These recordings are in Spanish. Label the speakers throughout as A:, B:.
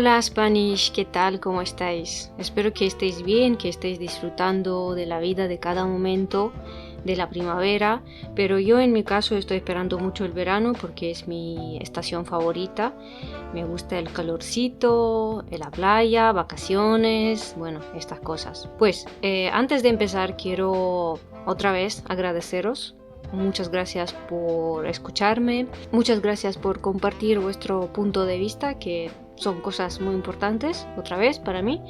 A: Hola Spanish, ¿qué tal? ¿Cómo estáis? Espero que estéis bien, que estéis disfrutando de la vida de cada momento de la primavera, pero yo en mi caso estoy esperando mucho el verano porque es mi estación favorita. Me gusta el calorcito, la playa, vacaciones, bueno, estas cosas. Pues antes de empezar quiero otra vez agradeceros. Muchas gracias por escucharme, muchas gracias por compartir vuestro punto de vista, que son cosas muy importantes, otra vez, para mí.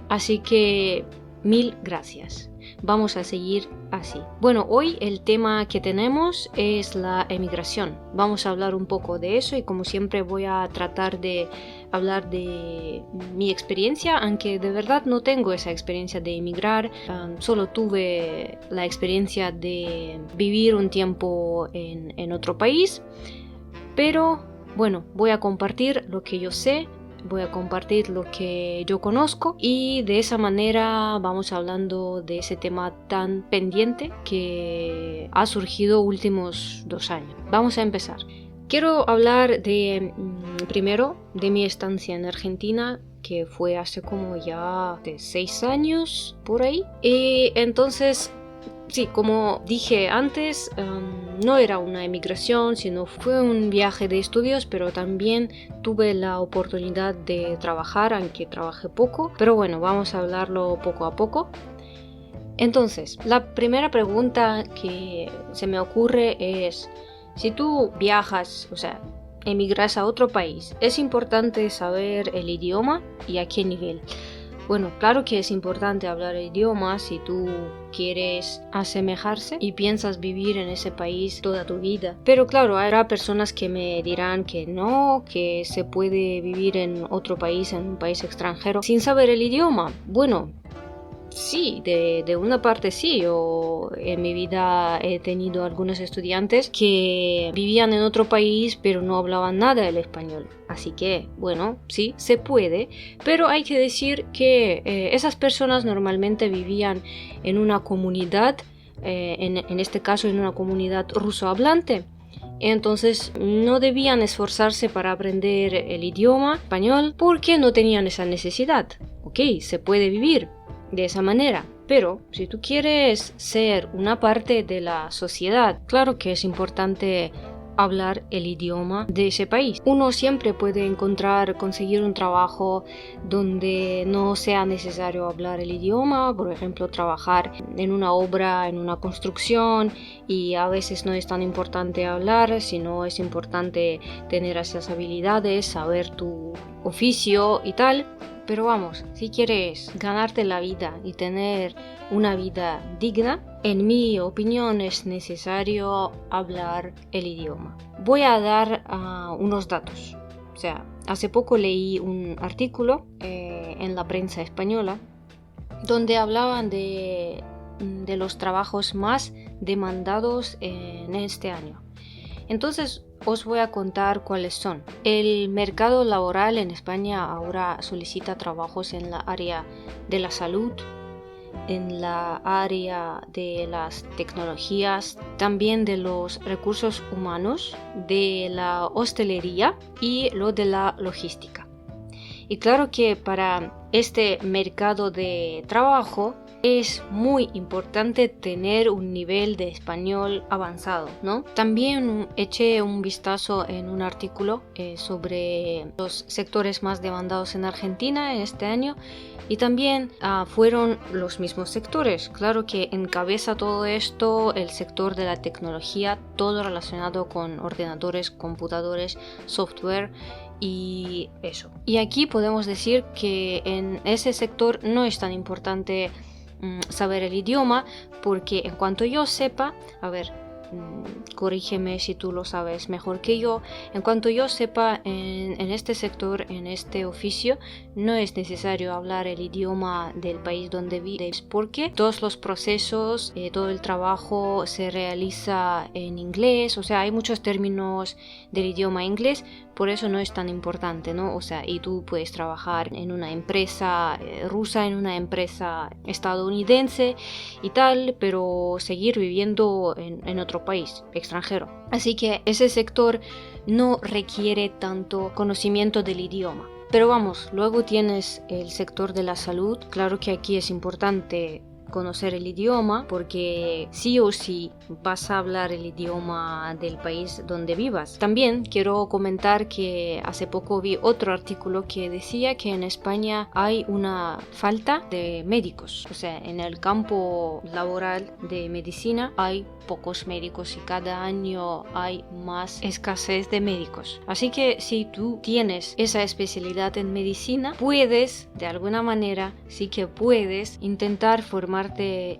A: Así que mil gracias. Vamos a seguir así. Bueno, hoy el tema que tenemos es la emigración. Vamos a hablar un poco de eso y como siempre voy a tratar de hablar de mi experiencia, aunque de verdad no tengo esa experiencia de emigrar. Solo tuve la experiencia de vivir un tiempo en otro país. Pero bueno, voy a compartir lo que yo sé. Voy a compartir lo que yo conozco y de esa manera vamos hablando de ese tema tan pendiente que ha surgido últimos 2 años. Vamos a empezar. Quiero hablar primero de mi estancia en Argentina, que fue hace como ya de 6 años por ahí. Y entonces, sí, como dije antes, no era una emigración, sino fue un viaje de estudios, pero también tuve la oportunidad de trabajar, aunque trabajé poco. Pero bueno, vamos a hablarlo poco a poco. Entonces, la primera pregunta que se me ocurre es, si tú viajas, o sea, emigras a otro país, ¿es importante saber el idioma y a qué nivel? Bueno, claro que es importante hablar el idioma si tú quieres asemejarse y piensas vivir en ese país toda tu vida. Pero claro, habrá personas que me dirán que no, que se puede vivir en otro país, en un país extranjero, sin saber el idioma. Bueno, sí, de una parte sí. Yo en mi vida he tenido algunos estudiantes que vivían en otro país pero no hablaban nada el español. Así que, bueno, sí, se puede, pero hay que decir que esas personas normalmente vivían en una comunidad, en este caso en una comunidad rusohablante. Entonces no debían esforzarse para aprender el idioma español porque no tenían esa necesidad. Ok, se puede vivir de esa manera, pero si tú quieres ser una parte de la sociedad, claro que es importante hablar el idioma de ese país. Uno siempre puede conseguir un trabajo donde no sea necesario hablar el idioma, por ejemplo, trabajar en una obra, en una construcción, y a veces no es tan importante hablar, sino es importante tener esas habilidades, saber tu oficio y tal. Pero vamos, si quieres ganarte la vida y tener una vida digna, en mi opinión es necesario hablar el idioma. Voy a dar unos datos. O sea, hace poco leí un artículo en la prensa española donde hablaban de los trabajos más demandados en este año. Entonces, os voy a contar cuáles son. El mercado laboral en España ahora solicita trabajos en la área de la salud, en la área de las tecnologías, también de los recursos humanos, de la hostelería y lo de la logística. Y claro que para este mercado de trabajo es muy importante tener un nivel de español avanzado, ¿no? También eché un vistazo en un artículo sobre los sectores más demandados en Argentina en este año y también fueron los mismos sectores. Claro que encabeza todo esto el sector de la tecnología, todo relacionado con ordenadores, computadores, software y eso. Y aquí podemos decir que en ese sector no es tan importante saber el idioma, porque en cuanto yo sepa, a ver, corrígeme si tú lo sabes mejor que yo, en cuanto yo sepa, en este sector, en este oficio, no es necesario hablar el idioma del país donde vives, porque todos los procesos, todo el trabajo se realiza en inglés, o sea, hay muchos términos del idioma inglés, por eso no es tan importante, ¿no? O sea, y tú puedes trabajar en una empresa rusa, en una empresa estadounidense y tal, pero seguir viviendo en otro país extranjero. Así que ese sector no requiere tanto conocimiento del idioma. Pero vamos, luego tienes el sector de la salud. Claro que aquí es importante conocer el idioma porque sí o sí vas a hablar el idioma del país donde vivas. También quiero comentar que hace poco vi otro artículo que decía que en España hay una falta de médicos. O sea, en el campo laboral de medicina hay pocos médicos y cada año hay más escasez de médicos. Así que si tú tienes esa especialidad en medicina, puedes, de alguna manera, sí que puedes intentar formarte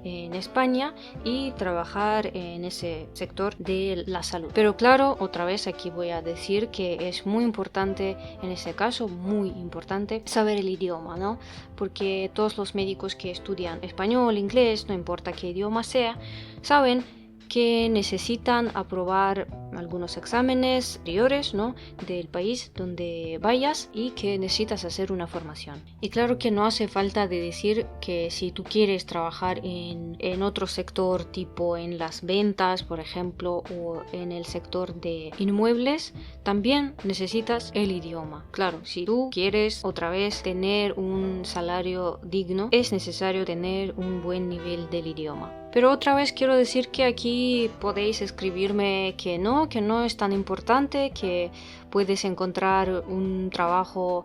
A: en España y trabajar en ese sector de la salud. Pero claro, otra vez aquí voy a decir que es muy importante, en ese caso, muy importante, saber el idioma, ¿no? Porque todos los médicos que estudian español, inglés, no importa qué idioma sea, saben que necesitan aprobar algunos exámenes anteriores, ¿no?, del país donde vayas y que necesitas hacer una formación. Y claro que no hace falta de decir que si tú quieres trabajar en otro sector, tipo en las ventas, por ejemplo, o en el sector de inmuebles, también necesitas el idioma. Claro, si tú quieres otra vez tener un salario digno, es necesario tener un buen nivel del idioma. Pero otra vez quiero decir que aquí podéis escribirme que no es tan importante, que puedes encontrar un trabajo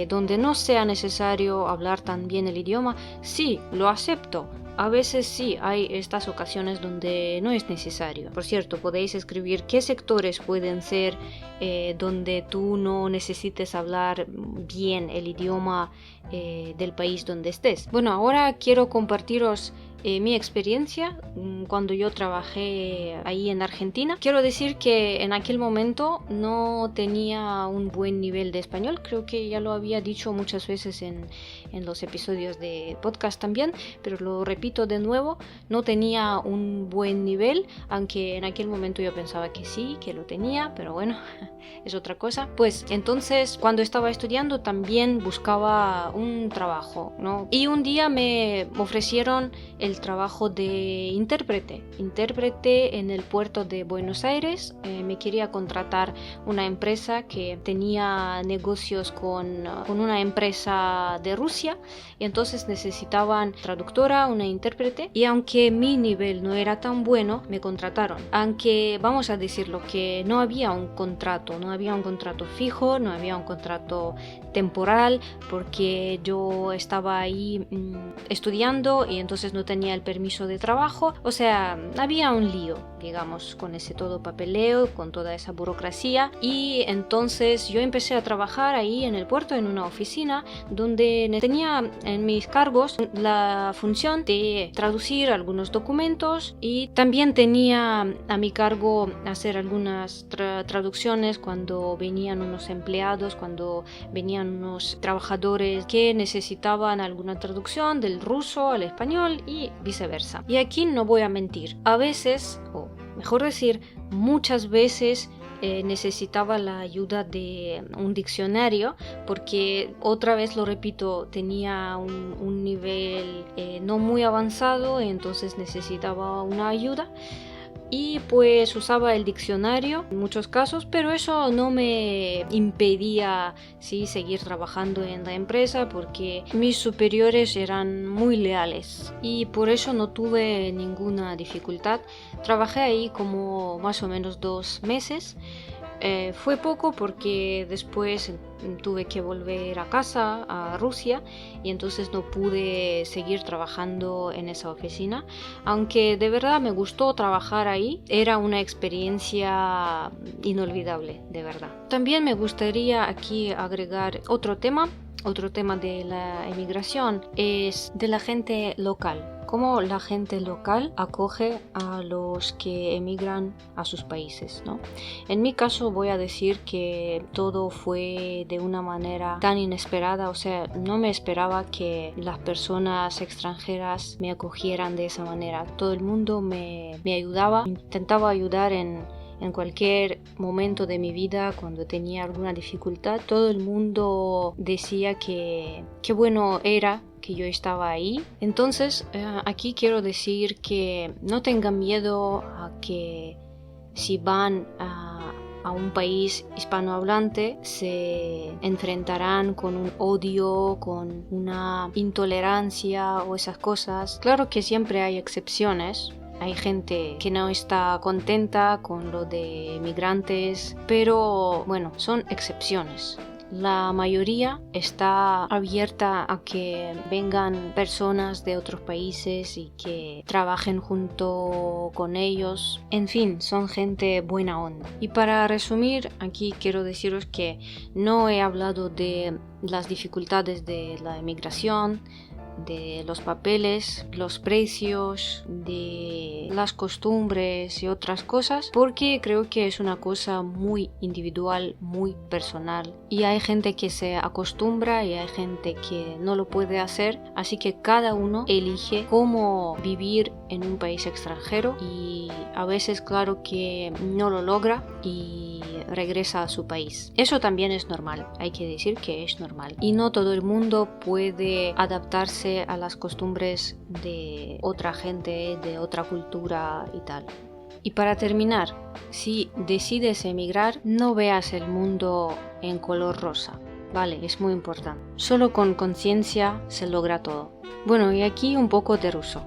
A: donde no sea necesario hablar tan bien el idioma. Sí, lo acepto. A veces sí, hay estas ocasiones donde no es necesario. Por cierto, podéis escribir qué sectores pueden ser donde tú no necesites hablar bien el idioma del país donde estés. Bueno, ahora quiero compartiros mi experiencia cuando yo trabajé ahí en Argentina. Quiero decir que en aquel momento no tenía un buen nivel de español. Creo que ya lo había dicho muchas veces en los episodios de podcast también, pero lo repito de nuevo, no tenía un buen nivel, aunque en aquel momento yo pensaba que sí, que lo tenía, pero bueno, es otra cosa. Pues entonces, cuando estaba estudiando también buscaba un trabajo, ¿no? Y un día me ofrecieron el trabajo de intérprete en el puerto de Buenos Aires. Me quería contratar una empresa que tenía negocios con una empresa de Rusia, y entonces necesitaban traductora, una intérprete, y aunque mi nivel no era tan bueno, me contrataron. Aunque vamos a decirlo que no había un contrato fijo, no había un contrato temporal, porque yo estaba ahí estudiando y entonces no tenía el permiso de trabajo. O sea, había un lío, digamos, con ese todo papeleo, con toda esa burocracia, y entonces yo empecé a trabajar ahí en el puerto, en una oficina donde tenía en mis cargos la función de traducir algunos documentos, y también tenía a mi cargo hacer algunas traducciones cuando venían unos empleados, cuando venían unos trabajadores que necesitaban alguna traducción del ruso al español y viceversa. Y aquí no voy a mentir, a veces, o mejor decir, muchas veces necesitaba la ayuda de un diccionario, porque otra vez lo repito, tenía un nivel no muy avanzado, entonces necesitaba una ayuda. Y pues usaba el diccionario en muchos casos, pero eso no me impedía seguir trabajando en la empresa, porque mis superiores eran muy leales y por eso no tuve ninguna dificultad. Trabajé ahí como más o menos 2 meses. Fue poco porque después tuve que volver a casa, a Rusia, y entonces no pude seguir trabajando en esa oficina, aunque de verdad me gustó trabajar ahí. Era una experiencia inolvidable, de verdad. También me gustaría aquí agregar otro tema de la emigración, es de la gente local. Cómo la gente local acoge a los que emigran a sus países, ¿no? En mi caso voy a decir que todo fue de una manera tan inesperada. O sea, no me esperaba que las personas extranjeras me acogieran de esa manera. Todo el mundo me ayudaba, intentaba ayudar en cualquier momento de mi vida. Cuando tenía alguna dificultad, todo el mundo decía que qué bueno era que yo estaba ahí. Entonces, aquí quiero decir que no tengan miedo a que si van a a un país hispanohablante se enfrentarán con un odio, con una intolerancia o esas cosas. Claro que siempre hay excepciones. Hay gente que no está contenta con lo de migrantes, pero bueno, son excepciones. La mayoría está abierta a que vengan personas de otros países y que trabajen junto con ellos. En fin, son gente buena onda. Y para resumir, aquí quiero deciros que no he hablado de las dificultades de la emigración, de los papeles, los precios, de las costumbres y otras cosas, porque creo que es una cosa muy individual, muy personal, y hay gente que se acostumbra y hay gente que no lo puede hacer, así que cada uno elige cómo vivir en un país extranjero y a veces claro que no lo logra y regresa a su país. Eso también es normal, hay que decir que es normal, y no todo el mundo puede adaptarse a las costumbres de otra gente, de otra cultura y tal. Y para terminar, si decides emigrar, no veas el mundo en color rosa, ¿vale? Es muy importante. Solo con conciencia se logra todo. Bueno, y aquí un poco de ruso.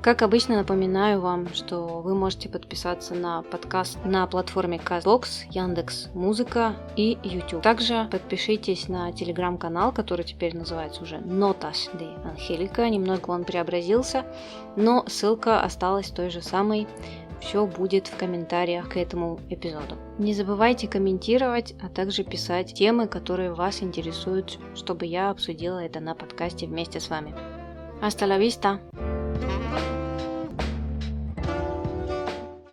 A: Как обычно, напоминаю вам, что вы можете подписаться на подкаст на платформе CastBox, Яндекс.Музыка и YouTube. Также подпишитесь на телеграм-канал, который теперь называется уже Notas de Angelica. Немного он преобразился, но ссылка осталась той же самой. Все будет в комментариях к этому эпизоду. Не забывайте комментировать, а также писать темы, которые вас интересуют, чтобы я обсудила это на подкасте вместе с вами. Hasta la vista!